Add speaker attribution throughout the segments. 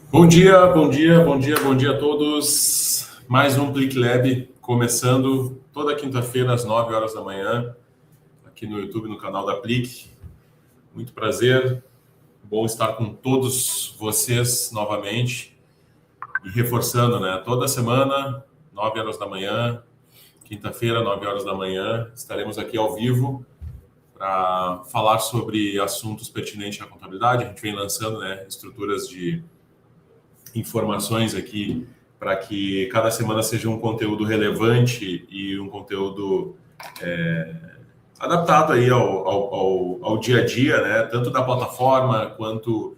Speaker 1: Bom dia, bom dia, bom dia, bom dia a todos. Mais um Plic Lab começando toda quinta-feira às 9 horas da manhã, aqui no YouTube, no canal da Plic. Muito prazer, bom estar com todos vocês novamente e reforçando, né? Toda semana, 9 horas da manhã, quinta-feira, 9 horas da manhã, estaremos aqui ao vivo para falar sobre assuntos pertinentes à contabilidade. A gente vem lançando, né, estruturas de informações aqui para que cada semana seja um conteúdo relevante e um conteúdo adaptado aí ao dia a dia, né? Tanto da plataforma quanto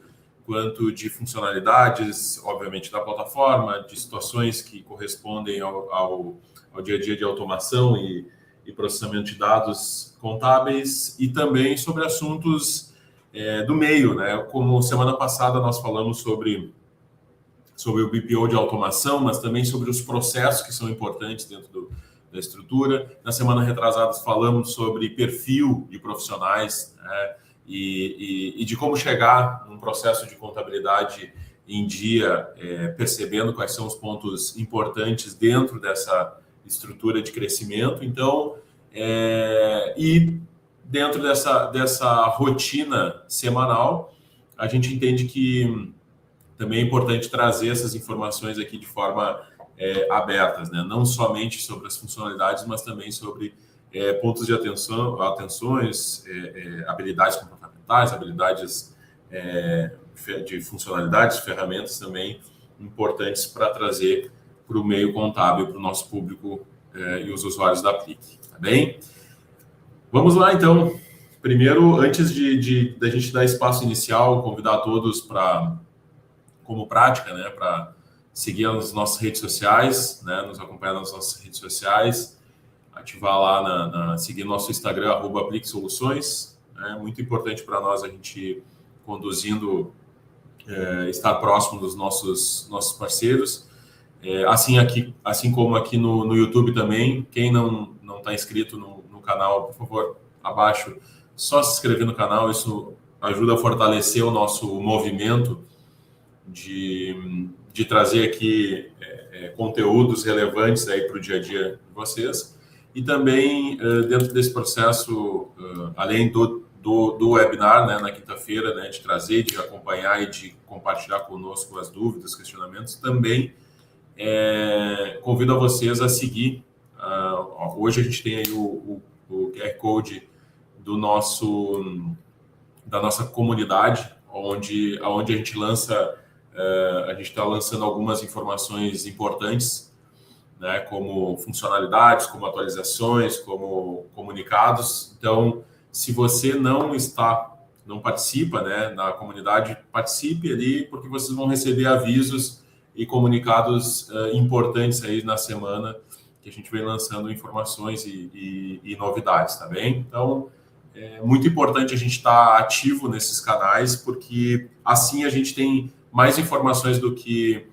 Speaker 1: de funcionalidades, obviamente, da plataforma, de situações que correspondem ao dia a dia de automação e processamento de dados contábeis e também sobre assuntos do meio, né? Como semana passada nós falamos sobre o BPO de automação, mas também sobre os processos que são importantes dentro da estrutura. Na semana retrasada falamos sobre perfil de profissionais, né, e de como chegar num processo de contabilidade em dia, percebendo quais são os pontos importantes dentro dessa estrutura de crescimento. Então, e dentro dessa rotina semanal, a gente entende que também é importante trazer essas informações aqui de forma abertas, né? Não somente sobre as funcionalidades, mas também sobre pontos de atenções, habilidades comportamentais, habilidades de funcionalidades, ferramentas também importantes para trazer para o meio contábil, para o nosso público e os usuários da Plic, tá bem? Vamos lá, então. Primeiro, antes da gente dar espaço inicial, convidar todos como prática, né, para seguir as nossas redes sociais, né, nos acompanhar nas nossas redes sociais, ativar lá, seguir nosso Instagram, @AplicSoluções. É muito importante para nós a gente conduzindo, estar próximo dos nossos parceiros. Assim como aqui no YouTube também, quem não está inscrito no canal, por favor, abaixo, só se inscrever no canal, isso ajuda a fortalecer o nosso movimento de trazer aqui conteúdos relevantes aí para o dia a dia de vocês. E também, dentro desse processo, além do webinar, né, na quinta-feira, né, de trazer, de acompanhar e de compartilhar conosco as dúvidas, questionamentos, também convido a vocês a seguir. Hoje a gente tem aí o QR Code da nossa comunidade, onde a gente lança. A gente está lançando algumas informações importantes, né, como funcionalidades, como atualizações, como comunicados. Então, se você não participa, né, na comunidade, participe ali, porque vocês vão receber avisos e comunicados importantes aí na semana que a gente vem lançando informações e novidades, tá bem? Então, é muito importante a gente estar ativo nesses canais, porque assim a gente tem mais informações do que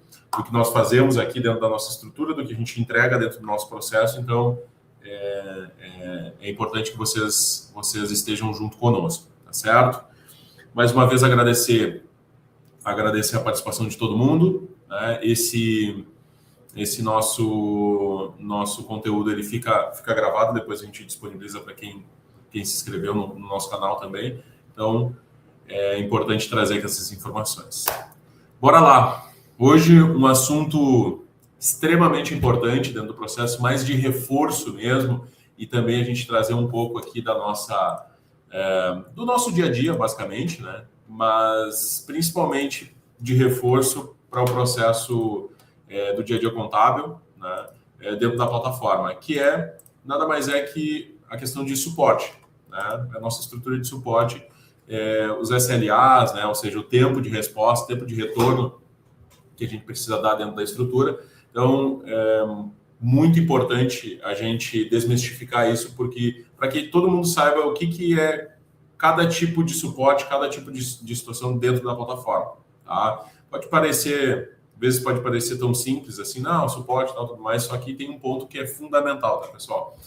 Speaker 1: nós fazemos aqui dentro da nossa estrutura, do que a gente entrega dentro do nosso processo. Então, é importante que vocês estejam junto conosco, tá certo? Mais uma vez, agradecer a participação de todo mundo, né? Esse nosso conteúdo ele fica gravado, depois a gente disponibiliza para quem se inscreveu no nosso canal também. Então, é importante trazer essas informações. Bora lá. Hoje, um assunto extremamente importante dentro do processo, mais de reforço mesmo, e também a gente trazer um pouco aqui do nosso dia a dia, basicamente, né? Mas principalmente de reforço para o processo do dia a dia contábil, né? Dentro da plataforma, que nada mais é que a questão de suporte, né? A nossa estrutura de suporte, os SLAs, né? Ou seja, o tempo de resposta, tempo de retorno que a gente precisa dar dentro da estrutura. Então, muito importante a gente desmistificar isso, porque para que todo mundo saiba o que é cada tipo de suporte, cada tipo de situação dentro da plataforma, tá? Às vezes pode parecer tão simples assim, não, suporte e tal, tudo mais, só que tem um ponto que é fundamental, tá, pessoal?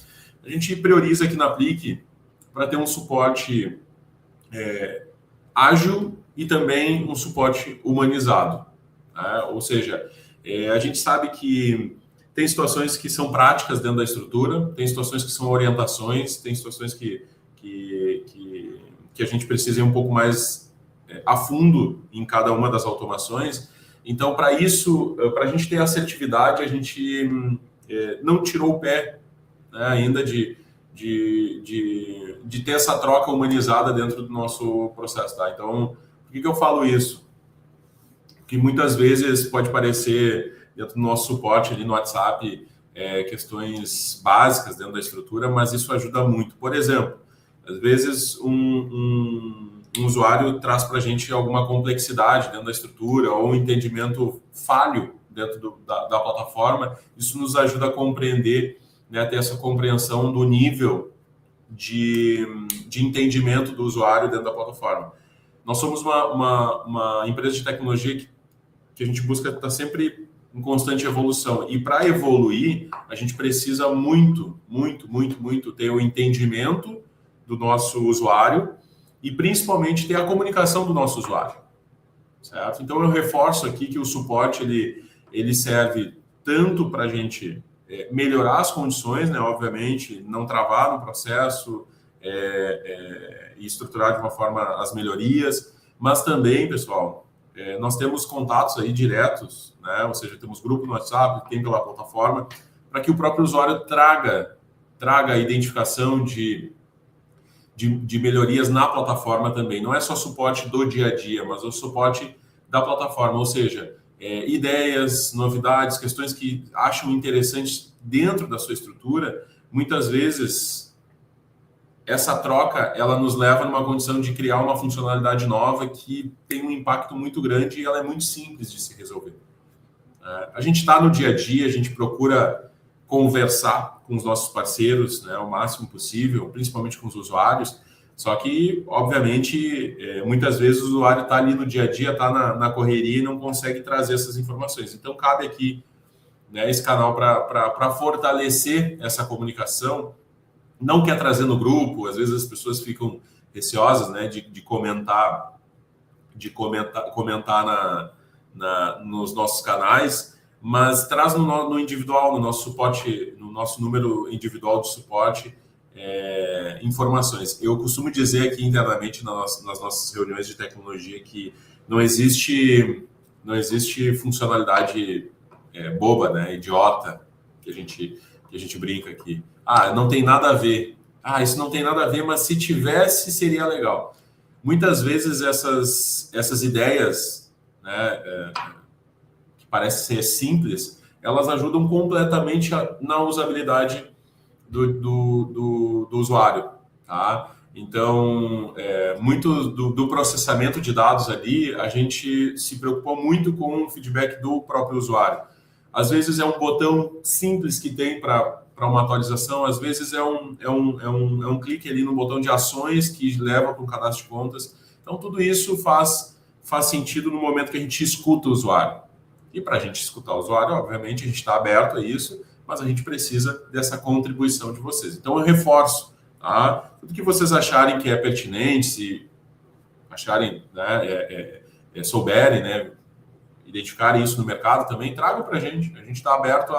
Speaker 1: A gente prioriza aqui na Plic para ter um suporte ágil e também um suporte humanizado. né? Ou seja, a gente sabe que tem situações que são práticas dentro da estrutura, tem situações que são orientações, tem situações que a gente precisa ir um pouco mais a fundo em cada uma das automações. Então, para isso, para a gente ter assertividade, a gente não tirou o pé, né, ainda de ter essa troca humanizada dentro do nosso processo. Tá? Então, por que eu falo isso? Porque muitas vezes pode parecer, dentro do nosso suporte ali no WhatsApp, questões básicas dentro da estrutura, mas isso ajuda muito. Por exemplo, às vezes um usuário traz para a gente alguma complexidade dentro da estrutura ou um entendimento falho dentro da plataforma. Isso nos ajuda a compreender, né, ter essa compreensão do nível de entendimento do usuário dentro da plataforma. Nós somos uma empresa de tecnologia que a gente busca estar sempre em constante evolução. E para evoluir, a gente precisa muito ter o entendimento do nosso usuário e principalmente ter a comunicação do nosso usuário, certo? Então eu reforço aqui que o suporte ele serve tanto para a gente melhorar as condições, né? Obviamente, não travar no processo e estruturar de uma forma as melhorias, mas também, pessoal, nós temos contatos aí diretos, né? Ou seja, temos grupo no WhatsApp, tem pela plataforma, para que o próprio usuário traga a identificação de melhorias na plataforma também. Não é só suporte do dia a dia, mas o suporte da plataforma, ou seja, ideias, novidades, questões que acham interessantes dentro da sua estrutura. Muitas vezes, essa troca, ela nos leva numa condição de criar uma funcionalidade nova que tem um impacto muito grande e ela é muito simples de se resolver. A gente está no dia a dia, a gente procura conversar com os nossos parceiros, né, o máximo possível, principalmente com os usuários. Só que, obviamente, muitas vezes o usuário está ali no dia a dia, está na correria e não consegue trazer essas informações. Então, cabe aqui, né, esse canal para fortalecer essa comunicação. Não quer trazer no grupo, às vezes as pessoas ficam receosas, né, de comentar nos nossos canais, mas traz no individual, no nosso suporte, no nosso número individual de suporte, informações. Eu costumo dizer aqui internamente nas nossas reuniões de tecnologia que não existe funcionalidade boba, né, idiota, que a gente brinca aqui. Não tem nada a ver. Isso não tem nada a ver, mas se tivesse, seria legal. Muitas vezes essas ideias, né, que parecem ser simples, elas ajudam completamente na usabilidade do usuário, tá? Então, muito do processamento de dados ali, a gente se preocupou muito com o feedback do próprio usuário. Às vezes é um botão simples que tem para uma atualização, às vezes é um clique ali no botão de ações que leva para um cadastro de contas. Então, tudo isso faz sentido no momento que a gente escuta o usuário. E para a gente escutar o usuário, obviamente, a gente está aberto a isso, mas a gente precisa dessa contribuição de vocês. Então, eu reforço, tá? Tudo que vocês acharem que é pertinente, se acharem, né, souberem, né, identificarem isso no mercado também, tragam para a gente. A gente está aberto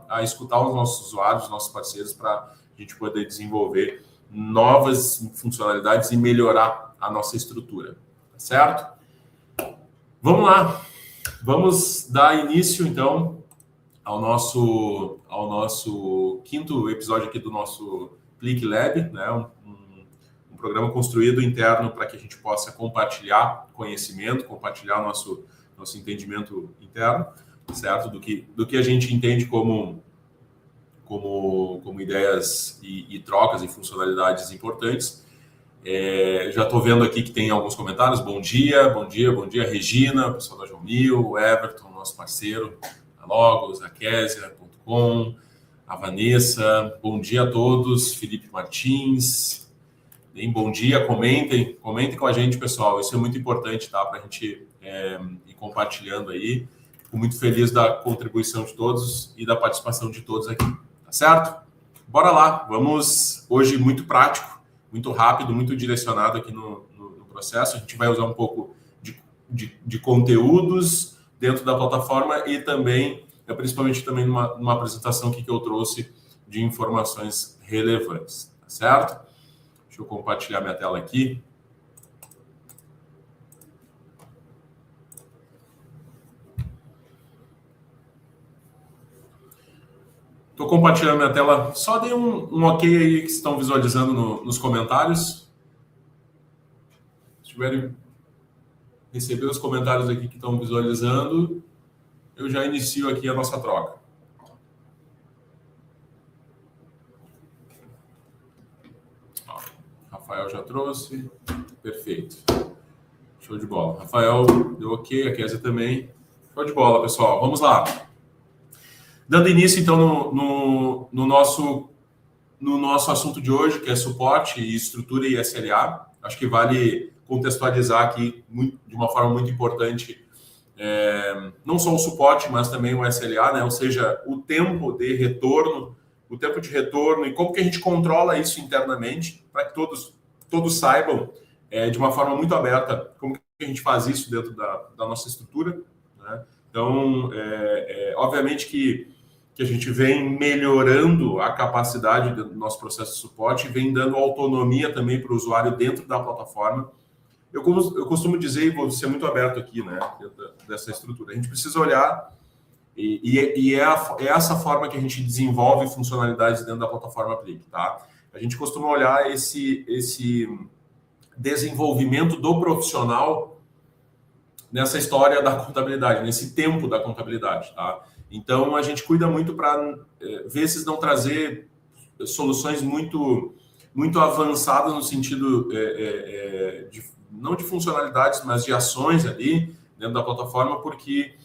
Speaker 1: a escutar os nossos usuários, os nossos parceiros, para a gente poder desenvolver novas funcionalidades e melhorar a nossa estrutura. Tá certo? Vamos lá. Vamos dar início, então, ao nosso quinto episódio aqui do nosso Click Lab, né? Um programa construído interno para que a gente possa compartilhar conhecimento, compartilhar o nosso entendimento interno, certo? Do que a gente entende como ideias e trocas e funcionalidades importantes. Já estou vendo aqui que tem alguns comentários. Bom dia, Regina, o pessoal da João Mil, o Everton, nosso parceiro, a Logos, a Késia.com, a Vanessa. Bom dia a todos. Felipe Martins. Bem, bom dia, comentem com a gente, pessoal. Isso é muito importante, tá? Para a gente ir compartilhando aí. Fico muito feliz da contribuição de todos e da participação de todos aqui, tá certo? Bora lá, vamos hoje muito prático, muito rápido, muito direcionado aqui no processo. A gente vai usar um pouco de conteúdos dentro da plataforma e também, principalmente também numa apresentação aqui que eu trouxe de informações relevantes, tá certo? Deixa eu compartilhar minha tela aqui. Estou compartilhando minha tela. Só dê um ok aí que estão visualizando nos comentários. Se tiverem receber os comentários aqui que estão visualizando, eu já inicio aqui a nossa troca. Ó, Rafael já trouxe. Perfeito. Show de bola. Rafael deu ok, a Kézia também. Show de bola, pessoal. Vamos lá. Dando início, então, no nosso assunto de hoje, que é suporte e estrutura e SLA. Acho que vale contextualizar aqui de uma forma muito importante não só o suporte, mas também o SLA, né? Ou seja, o tempo de retorno e como que a gente controla isso internamente, para que todos saibam de uma forma muito aberta como que a gente faz isso dentro da nossa estrutura, né? Então, obviamente que a gente vem melhorando a capacidade do nosso processo de suporte e vem dando autonomia também para o usuário dentro da plataforma. Eu costumo dizer, e vou ser muito aberto aqui, né, dessa estrutura, a gente precisa olhar, e é essa forma que a gente desenvolve funcionalidades dentro da plataforma Aplique, tá? A gente costuma olhar esse desenvolvimento do profissional nessa história da contabilidade, nesse tempo da contabilidade, tá? Então, a gente cuida muito para, vezes, não trazer soluções muito avançadas no sentido não de funcionalidades, mas de ações ali dentro da plataforma, porque,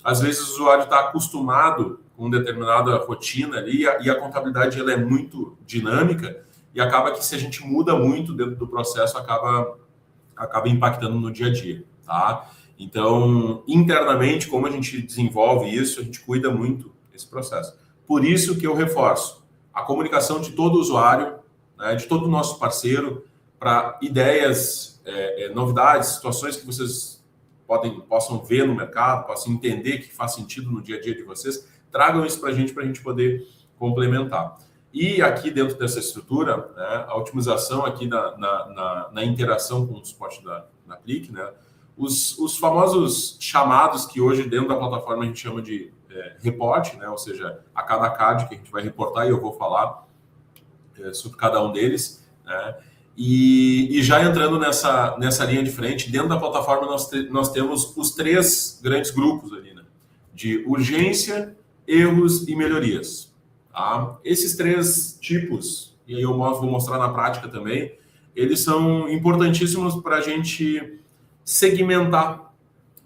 Speaker 1: às vezes, o usuário está acostumado com determinada rotina ali e a contabilidade ela é muito dinâmica e acaba que, se a gente muda muito dentro do processo, acaba impactando no dia a dia, tá? Então, internamente, como a gente desenvolve isso, a gente cuida muito desse processo. Por isso que eu reforço a comunicação de todo usuário, né, de todo o nosso parceiro, para ideias, novidades, situações que vocês possam ver no mercado, possam entender que faz sentido no dia a dia de vocês, tragam isso para a gente poder complementar. E aqui dentro dessa estrutura, né, a otimização aqui na interação com o suporte da Aplique, né, os famosos chamados que hoje dentro da plataforma a gente chama de reporte, né? Ou seja, a cada CAD que a gente vai reportar, e eu vou falar sobre cada um deles, né? E já entrando nessa linha de frente, dentro da plataforma nós temos os 3 grandes grupos ali, né? De urgência, erros e melhorias. Tá? Esses 3 tipos, e aí eu vou mostrar na prática também, eles são importantíssimos para a gente segmentar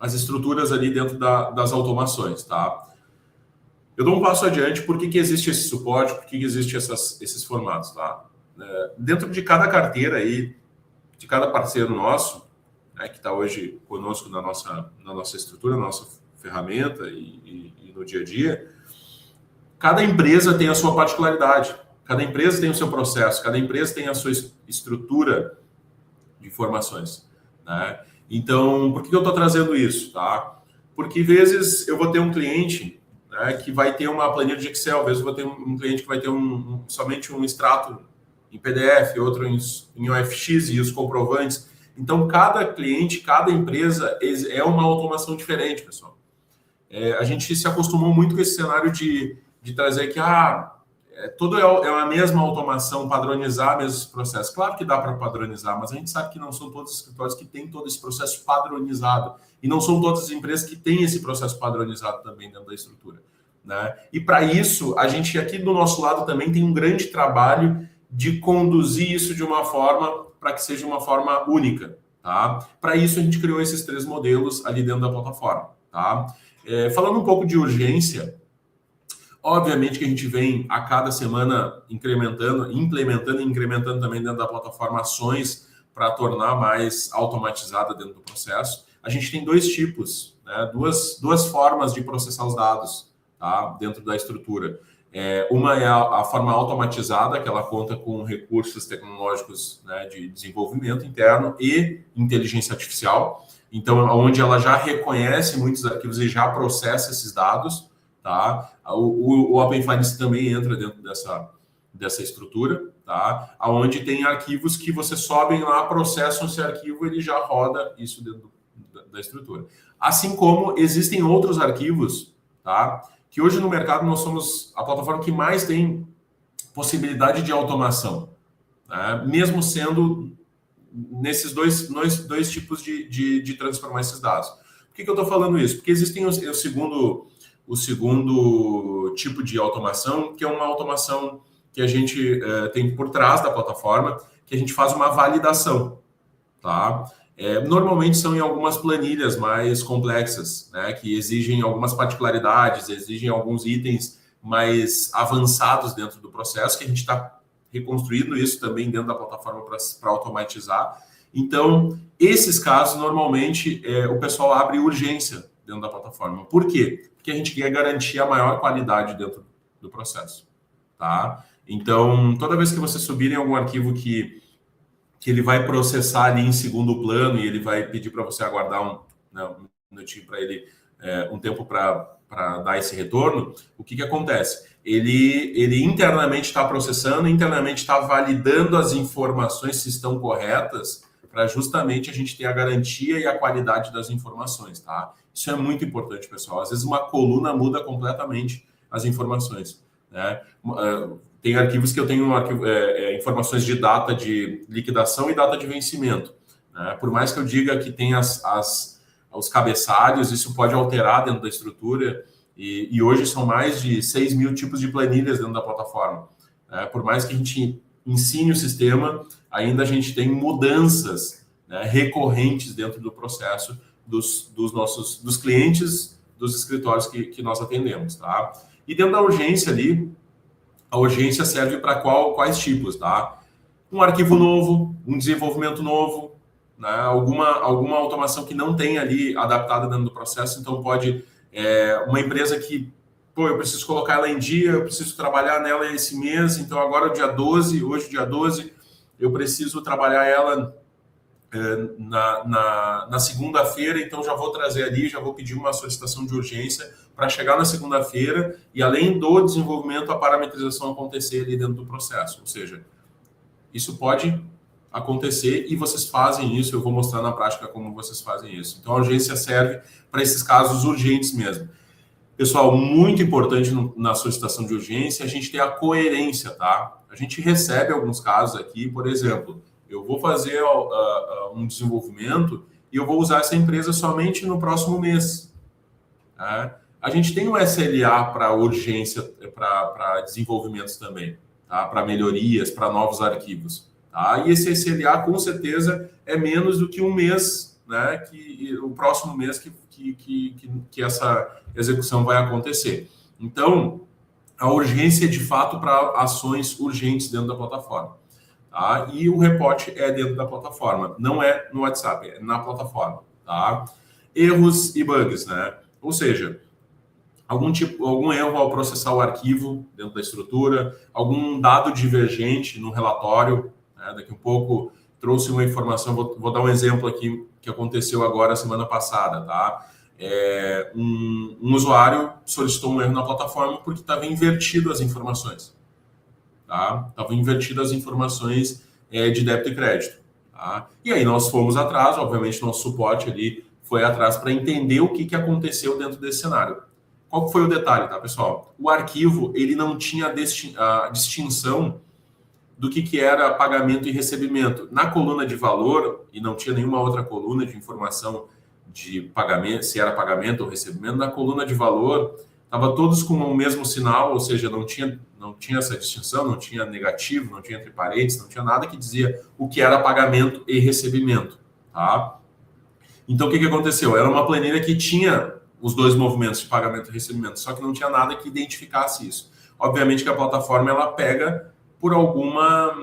Speaker 1: as estruturas ali dentro das automações, tá? Eu dou um passo adiante, por que existe esse suporte, por que existe esses formatos, tá? Dentro de cada carteira aí, de cada parceiro nosso, né, que está hoje conosco na nossa estrutura, na nossa ferramenta e no dia a dia, cada empresa tem a sua particularidade, cada empresa tem o seu processo, cada empresa tem a sua estrutura de informações, né? Então, por que eu estou trazendo isso, tá? Porque, às vezes, eu vou ter um cliente, né, que vai ter uma planilha de Excel, às vezes eu vou ter um cliente que vai ter somente um extrato em PDF, outro em OFX e os comprovantes. Então, cada cliente, cada empresa é uma automação diferente, pessoal. A gente se acostumou muito com esse cenário de trazer que tudo é a mesma automação, padronizar mesmo processo. Claro que dá para padronizar, mas a gente sabe que não são todos os escritórios que têm todo esse processo padronizado. E não são todas as empresas que têm esse processo padronizado também dentro da estrutura, né? E para isso, a gente aqui do nosso lado também tem um grande trabalho de conduzir isso de uma forma para que seja uma forma única, tá? Para isso, a gente criou esses 3 modelos ali dentro da plataforma, tá? Falando um pouco de urgência, obviamente que a gente vem a cada semana implementando e incrementando também dentro da plataforma ações para tornar mais automatizada dentro do processo. A gente tem 2 tipos, né? duas formas de processar os dados, tá? Dentro da estrutura. Uma é a forma automatizada, que ela conta com recursos tecnológicos, né, de desenvolvimento interno e inteligência artificial. então onde ela já reconhece muitos arquivos e já processa esses dados, tá? O Open Finance também entra dentro dessa estrutura, tá? Onde tem arquivos que você sobem lá, processam esse arquivo, ele já roda isso dentro da estrutura. Assim como existem outros arquivos, tá? Que hoje no mercado nós somos a plataforma que mais tem possibilidade de automação, né? Mesmo sendo nesses dois tipos de transformar esses dados. Por que eu estou falando isso? Porque existem o segundo tipo de automação, que é uma automação que a gente tem por trás da plataforma, que a gente faz uma validação, tá? Normalmente são em algumas planilhas mais complexas, né, que exigem algumas particularidades, exigem alguns itens mais avançados dentro do processo, que a gente está reconstruindo isso também dentro da plataforma para automatizar. Então, esses casos, normalmente, o pessoal abre urgência dentro da plataforma. Por quê? Porque a gente quer garantir a maior qualidade dentro do processo, tá? Então, toda vez que você subir em algum arquivo que ele vai processar ali em segundo plano e ele vai pedir para você aguardar um minutinho para ele, um tempo para dar esse retorno, o que acontece? Ele internamente está processando, internamente está validando as informações se estão corretas, para justamente a gente ter a garantia e a qualidade das informações, tá? Isso é muito importante, pessoal. Às vezes uma coluna muda completamente as informações, né? Tem arquivos que eu tenho informações de data de liquidação e data de vencimento, né? Por mais que eu diga que tem os cabeçalhos, isso pode alterar dentro da estrutura, e hoje são mais de 6 mil tipos de planilhas dentro da plataforma, né? Por mais que a gente ensine o sistema, ainda a gente tem mudanças, né, recorrentes dentro do processo dos clientes, dos escritórios que nós atendemos, tá? E dentro da urgência ali, a urgência serve para quais tipos, tá? Um arquivo novo, um desenvolvimento novo, né? Alguma automação que não tem ali adaptada dentro do processo, então pode uma empresa que, eu preciso colocar ela em dia, eu preciso trabalhar nela esse mês, então agora é dia 12, hoje dia 12, eu preciso trabalhar ela na segunda-feira, então já vou trazer ali, já vou pedir uma solicitação de urgência para chegar na segunda-feira e, além do desenvolvimento, a parametrização acontecer ali dentro do processo. Ou seja, isso pode acontecer e vocês fazem isso, eu vou mostrar na prática como vocês fazem isso. Então, a urgência serve para esses casos urgentes mesmo. Pessoal, muito importante na solicitação de urgência, a gente ter a coerência, tá? A gente recebe alguns casos aqui, por exemplo, eu vou fazer um desenvolvimento e eu vou usar essa empresa somente no próximo mês, tá? A gente tem um SLA para urgência, para desenvolvimentos também, tá? Para melhorias, para novos arquivos, tá? E esse SLA, com certeza, é menos do que um mês, né? Que o próximo mês que essa execução vai acontecer. Então, a urgência é de fato para ações urgentes dentro da plataforma, tá? E o reporte é dentro da plataforma, não é no WhatsApp, é na plataforma, tá? Erros e bugs, né? Ou seja, algum erro ao processar o arquivo dentro da estrutura, algum dado divergente no relatório, né? Daqui a pouco trouxe uma informação, vou dar um exemplo aqui que aconteceu agora semana passada, tá? Um usuário solicitou um erro na plataforma porque estava invertido as informações, tá? Estavam invertidas as informações de débito e crédito, tá? E aí nós fomos atrás, obviamente nosso suporte ali foi atrás para entender o que aconteceu dentro desse cenário. Qual foi o detalhe, tá, pessoal? O arquivo, ele não tinha a distinção do que era pagamento e recebimento. Na coluna de valor, e não tinha nenhuma outra coluna de informação de pagamento, se era pagamento ou recebimento, na coluna de valor, estava todos com o mesmo sinal, ou seja, não tinha essa distinção, não tinha negativo, não tinha entre parênteses, não tinha nada que dizia o que era pagamento e recebimento, tá? Então, o que aconteceu? Era uma planilha que tinha os dois movimentos de pagamento e recebimento, só que não tinha nada que identificasse isso. Obviamente que a plataforma, ela pega por alguma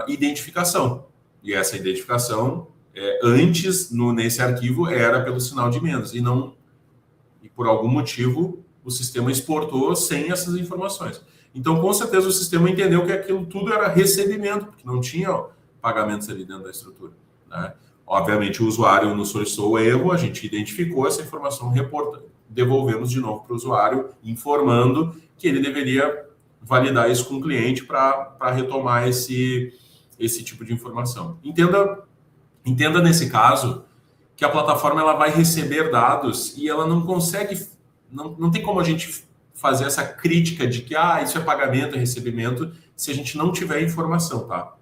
Speaker 1: identificação, e essa identificação antes, nesse arquivo, era pelo sinal de menos, e por algum motivo o sistema exportou sem essas informações. Então, com certeza, o sistema entendeu que aquilo tudo era recebimento, porque não tinha pagamentos ali dentro da estrutura, né? Obviamente, o usuário nos solicitou o erro, a gente identificou essa informação, devolvemos de novo para o usuário, informando que ele deveria validar isso com o cliente para retomar esse tipo de informação. Entenda nesse caso que a plataforma ela vai receber dados e ela não consegue, não tem como a gente fazer essa crítica de que isso é pagamento, é recebimento, se a gente não tiver informação, tá?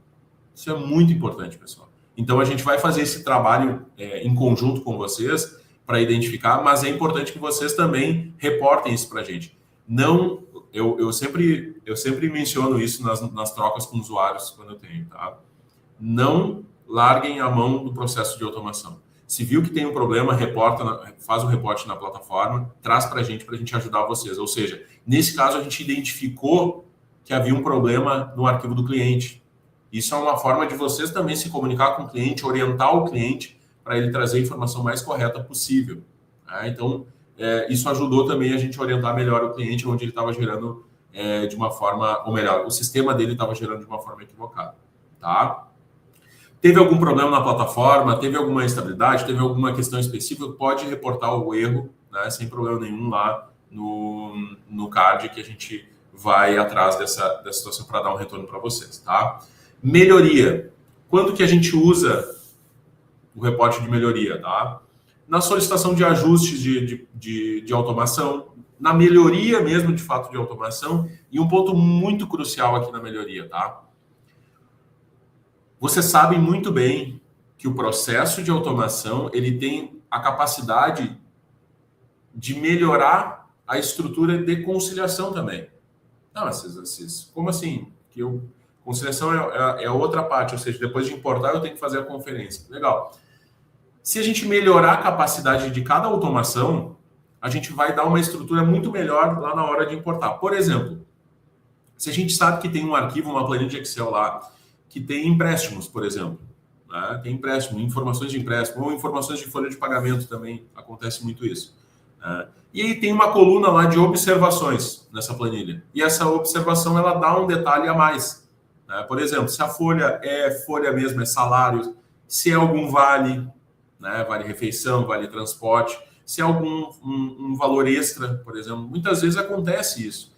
Speaker 1: Isso é muito importante, pessoal. Então, a gente vai fazer esse trabalho em conjunto com vocês para identificar, mas é importante que vocês também reportem isso para a gente. Não, eu sempre menciono isso nas trocas com usuários quando eu tenho, tá? Não larguem a mão do processo de automação. Se viu que tem um problema, faz o reporte na plataforma, traz para a gente ajudar vocês. Ou seja, nesse caso, a gente identificou que havia um problema no arquivo do cliente. Isso é uma forma de vocês também se comunicar com o cliente, orientar o cliente para ele trazer a informação mais correta possível. Tá? Então, isso ajudou também a gente a orientar melhor o cliente onde ele estava gerando de uma forma, ou melhor, o sistema dele estava gerando de uma forma equivocada. Tá? Teve algum problema na plataforma, teve alguma instabilidade, teve alguma questão específica, pode reportar o erro, né, sem problema nenhum lá no card que a gente vai atrás dessa situação para dar um retorno para vocês. Tá? Melhoria. Quando que a gente usa o reporte de melhoria? Tá? Na solicitação de ajustes de automação, na melhoria mesmo de fato de automação, e um ponto muito crucial aqui na melhoria, tá? Vocês sabem muito bem que o processo de automação ele tem a capacidade de melhorar a estrutura de conciliação também. Não, como assim? Conciliação é outra parte, ou seja, depois de importar eu tenho que fazer a conferência. Legal. Se a gente melhorar a capacidade de cada automação, a gente vai dar uma estrutura muito melhor lá na hora de importar. Por exemplo, se a gente sabe que tem um arquivo, uma planilha de Excel lá, que tem empréstimos, por exemplo. Né? Tem empréstimo, informações de empréstimo, ou informações de folha de pagamento também, acontece muito isso. Né? E aí tem uma coluna lá de observações nessa planilha. E essa observação, ela dá um detalhe a mais. Né? Por exemplo, se a folha é folha mesmo, é salário, se é algum vale, né? Vale refeição, vale transporte, se é algum um valor extra, por exemplo. Muitas vezes acontece isso.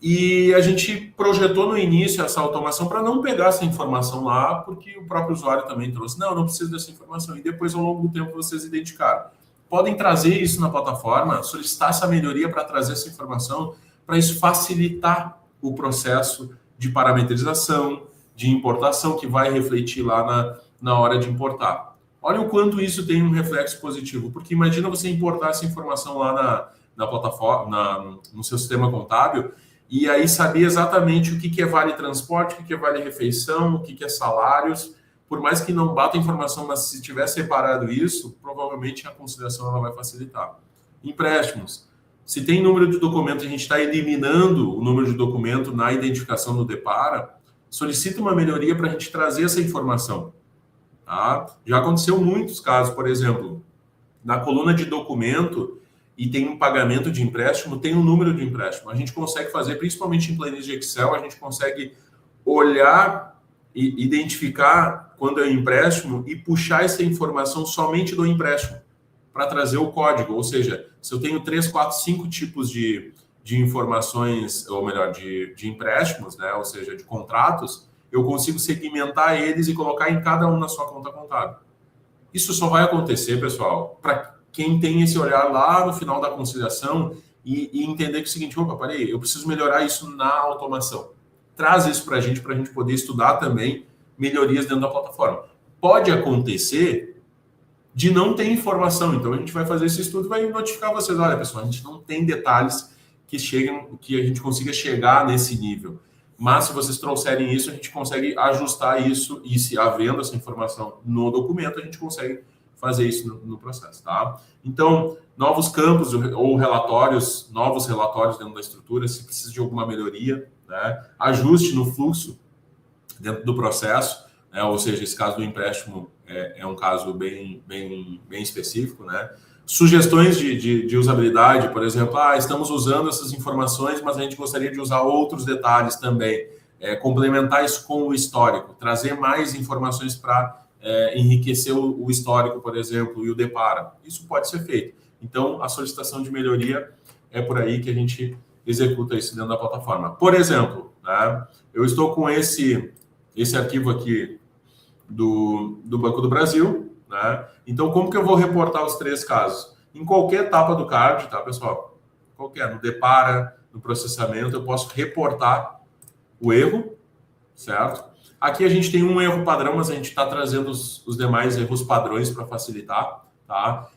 Speaker 1: E a gente projetou no início essa automação para não pegar essa informação lá, porque o próprio usuário também trouxe, não preciso dessa informação. E depois, ao longo do tempo, vocês identificaram. Podem trazer isso na plataforma, solicitar essa melhoria para trazer essa informação, para isso facilitar o processo de parametrização, de importação, que vai refletir lá na hora de importar. Olha o quanto isso tem um reflexo positivo, porque imagina você importar essa informação lá na plataforma, no seu sistema contábil, e aí saber exatamente o que é vale transporte, o que é vale refeição, o que é salários. Por mais que não bata a informação, mas se tiver separado isso, provavelmente a conciliação ela vai facilitar. Empréstimos. Se tem número de documento, a gente está eliminando o número de documento na identificação do Depara, solicita uma melhoria para a gente trazer essa informação. Tá? Já aconteceu muitos casos, por exemplo, na coluna de documento, e tem um pagamento de empréstimo, tem um número de empréstimo. A gente consegue fazer, principalmente em planilhas de Excel, a gente consegue olhar e identificar quando é um empréstimo e puxar essa informação somente do empréstimo para trazer o código. Ou seja, se eu tenho 3, 4, 5 tipos de informações, ou melhor, de empréstimos, né? Ou seja, de contratos, eu consigo segmentar eles e colocar em cada um na sua conta contábil. Isso só vai acontecer, pessoal, para quem tem esse olhar lá no final da conciliação e entender que é o seguinte, peraí, eu preciso melhorar isso na automação. Traz isso para a gente poder estudar também melhorias dentro da plataforma. Pode acontecer de não ter informação, então a gente vai fazer esse estudo e vai notificar vocês, olha, pessoal, a gente não tem detalhes que a gente consiga chegar nesse nível. Mas se vocês trouxerem isso, a gente consegue ajustar isso e se havendo essa informação no documento, a gente consegue fazer isso no processo, tá? Então, novos campos ou relatórios, novos relatórios dentro da estrutura, se precisa de alguma melhoria, né? Ajuste no fluxo dentro do processo, né? Ou seja, esse caso do empréstimo é um caso bem específico, né? Sugestões de usabilidade, por exemplo, estamos usando essas informações, mas a gente gostaria de usar outros detalhes também, complementar isso com o histórico, trazer mais informações para enriquecer o histórico, por exemplo, e o depara. Isso pode ser feito. Então, a solicitação de melhoria é por aí que a gente executa isso dentro da plataforma. Por exemplo, né, eu estou com esse arquivo aqui do Banco do Brasil, né? Então, como que eu vou reportar os 3 casos? Em qualquer etapa do card, tá, pessoal? Qualquer, no depara, no processamento, eu posso reportar o erro, certo? Aqui a gente tem um erro padrão, mas a gente está trazendo os demais erros padrões para facilitar, tá?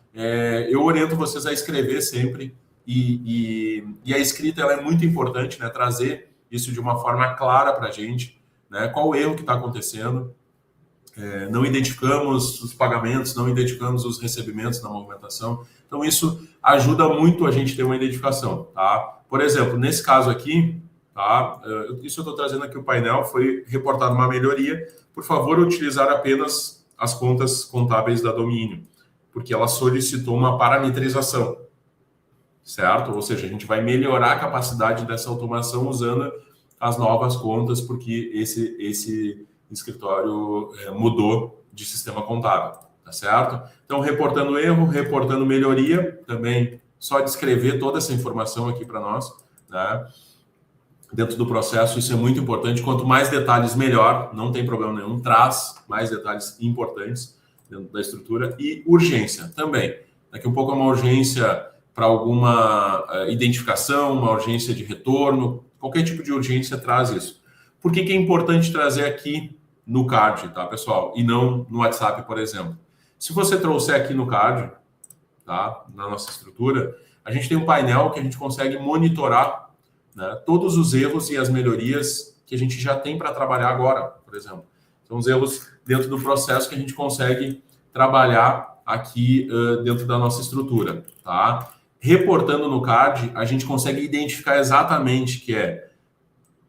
Speaker 1: Eu oriento vocês a escrever sempre e a escrita ela é muito importante, né? Trazer isso de uma forma clara para a gente, né? Qual o erro que está acontecendo. Não identificamos os pagamentos, não identificamos os recebimentos na movimentação. Então, isso ajuda muito a gente ter uma identificação, tá? Por exemplo, nesse caso aqui, tá? Isso eu estou trazendo aqui o painel, foi reportada uma melhoria. Por favor, utilizar apenas as contas contábeis da domínio, porque ela solicitou uma parametrização, certo? Ou seja, a gente vai melhorar a capacidade dessa automação usando as novas contas, porque esse escritório mudou de sistema contábil, tá certo? Então, reportando erro, reportando melhoria, também só descrever toda essa informação aqui para nós, né? Dentro do processo, isso é muito importante. Quanto mais detalhes, melhor, não tem problema nenhum, traz mais detalhes importantes dentro da estrutura. E urgência também. Daqui a um pouco é uma urgência para alguma identificação, uma urgência de retorno, qualquer tipo de urgência traz isso. Por que é importante trazer aqui no card, tá, pessoal? E não no WhatsApp, por exemplo. Se você trouxer aqui no card, tá, na nossa estrutura, a gente tem um painel que a gente consegue monitorar, né, todos os erros e as melhorias que a gente já tem para trabalhar agora, por exemplo. São os erros dentro do processo que a gente consegue trabalhar aqui dentro da nossa estrutura, tá? Reportando no card, a gente consegue identificar exatamente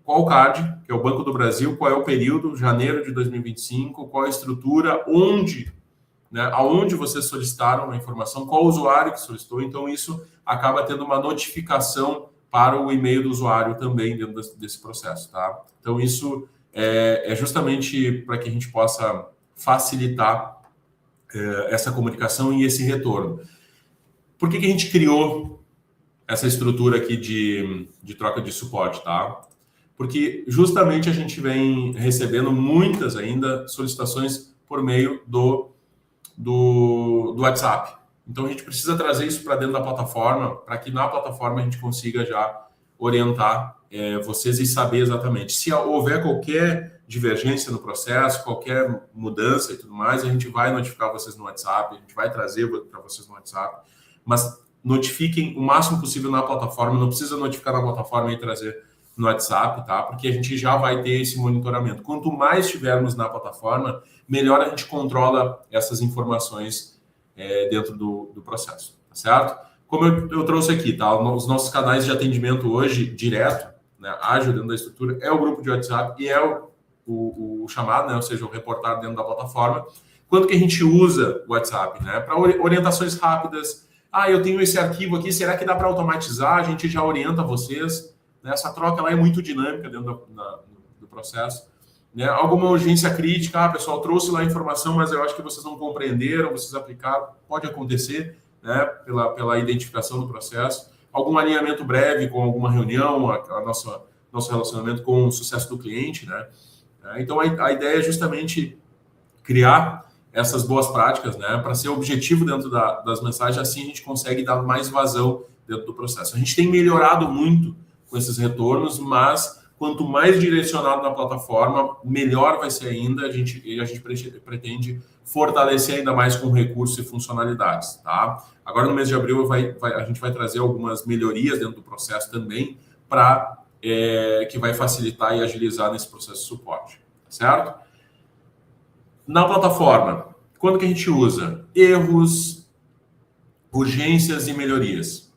Speaker 1: qual o card, que é o Banco do Brasil, qual é o período, janeiro de 2025, qual a estrutura, onde, né, aonde vocês solicitaram a informação, qual o usuário que solicitou. Então, isso acaba tendo uma notificação para o e-mail do usuário também dentro desse processo, tá? Então, isso é justamente para que a gente possa facilitar essa comunicação e esse retorno. Por que a gente criou essa estrutura aqui de troca de suporte, tá? Porque justamente a gente vem recebendo muitas ainda solicitações por meio do WhatsApp. Então a gente precisa trazer isso para dentro da plataforma, para que na plataforma a gente consiga já orientar vocês e saber exatamente. Se houver qualquer divergência no processo, qualquer mudança e tudo mais, a gente vai notificar vocês no WhatsApp, a gente vai trazer para vocês no WhatsApp, mas notifiquem o máximo possível na plataforma, não precisa notificar na plataforma e trazer no WhatsApp, tá? Porque a gente já vai ter esse monitoramento. Quanto mais tivermos na plataforma, melhor a gente controla essas informações dentro do processo, tá certo? Como eu trouxe aqui, tá? Os nossos canais de atendimento hoje, direto, né, ágil dentro da estrutura, é o grupo de WhatsApp e é o chamado, né? Ou seja, o reportar dentro da plataforma. Quando que a gente usa o WhatsApp, né? Para orientações rápidas. Eu tenho esse arquivo aqui, será que dá para automatizar? A gente já orienta vocês. Essa troca ela é muito dinâmica dentro do processo. Né? Alguma urgência crítica, pessoal, trouxe lá a informação, mas eu acho que vocês não compreenderam, vocês aplicaram, pode acontecer, né? pela identificação do processo. Algum alinhamento breve com alguma reunião, nosso relacionamento com o sucesso do cliente. Né? Então, a ideia é justamente criar essas boas práticas, né? Para ser objetivo dentro das mensagens, assim a gente consegue dar mais vazão dentro do processo. A gente tem melhorado muito com esses retornos, mas quanto mais direcionado na plataforma, melhor vai ser ainda. A gente pretende fortalecer ainda mais com recursos e funcionalidades, tá? Agora, no mês de abril, a gente vai trazer algumas melhorias dentro do processo também, que vai facilitar e agilizar nesse processo de suporte, certo? Na plataforma, quando que a gente usa? Erros, urgências e melhorias.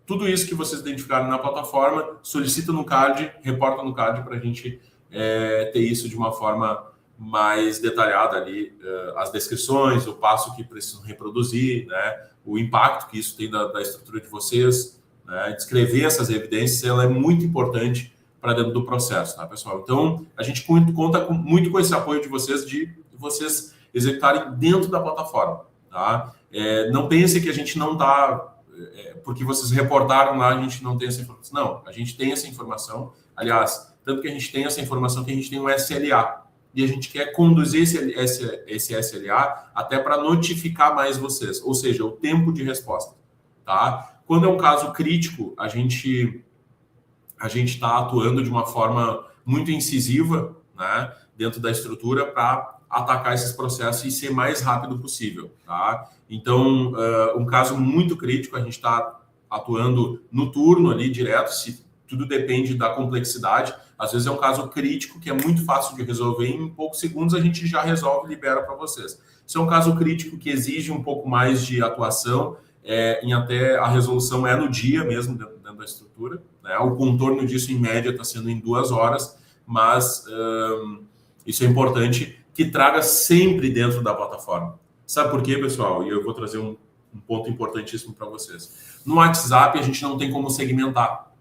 Speaker 1: Tudo isso que vocês identificaram na plataforma, solicita no card, reporta no card para a gente ter isso de uma forma mais detalhada ali, as descrições, o passo que precisam reproduzir, né, o impacto que isso tem da estrutura de vocês, né, descrever essas evidências, ela é muito importante para dentro do processo, tá, pessoal? Então, a gente conta muito com esse apoio de vocês executarem dentro da plataforma, tá? Não pense que a gente não está... porque vocês reportaram lá, a gente não tem essa informação. Não, a gente tem essa informação. Aliás, tanto que a gente tem essa informação que a gente tem um SLA. E a gente quer conduzir esse SLA até para notificar mais vocês. Ou seja, o tempo de resposta. Tá? Quando é um caso crítico, a gente está atuando de uma forma muito incisiva, né, dentro da estrutura para atacar esses processos e ser mais rápido possível. Tá? Então, um caso muito crítico, a gente está atuando no turno ali direto, se tudo depende da complexidade. Às vezes é um caso crítico que é muito fácil de resolver, em poucos segundos a gente já resolve e libera para vocês. Se é um caso crítico que exige um pouco mais de atuação, em até a resolução é no dia mesmo, dentro da estrutura, né? O contorno disso, em média, está sendo em 2 horas, mas isso é importante que traga sempre dentro da plataforma. Sabe por quê, pessoal? E eu vou trazer um ponto importantíssimo para vocês. No WhatsApp, a gente não tem como segmentar.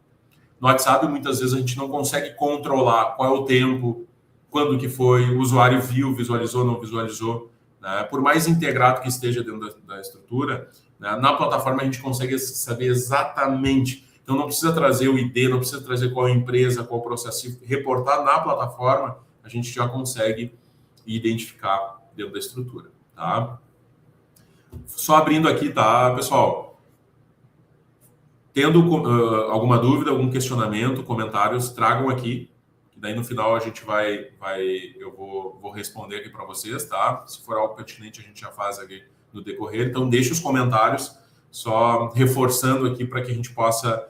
Speaker 1: No WhatsApp, muitas vezes, a gente não consegue controlar qual é o tempo, quando que foi, o usuário viu, visualizou, não visualizou. Né? Por mais integrado que esteja dentro da estrutura, né? Na plataforma a gente consegue saber exatamente. Então, não precisa trazer o ID, não precisa trazer qual empresa, qual processo. Reportar na plataforma, a gente já consegue identificar dentro da estrutura. Tá? Só abrindo aqui, tá, pessoal? Tendo alguma dúvida, algum questionamento, comentários, tragam aqui. Que daí no final a gente eu vou responder aqui para vocês, tá? Se for algo pertinente, a gente já faz aqui no decorrer. Então, deixe os comentários, só reforçando aqui para que a gente possa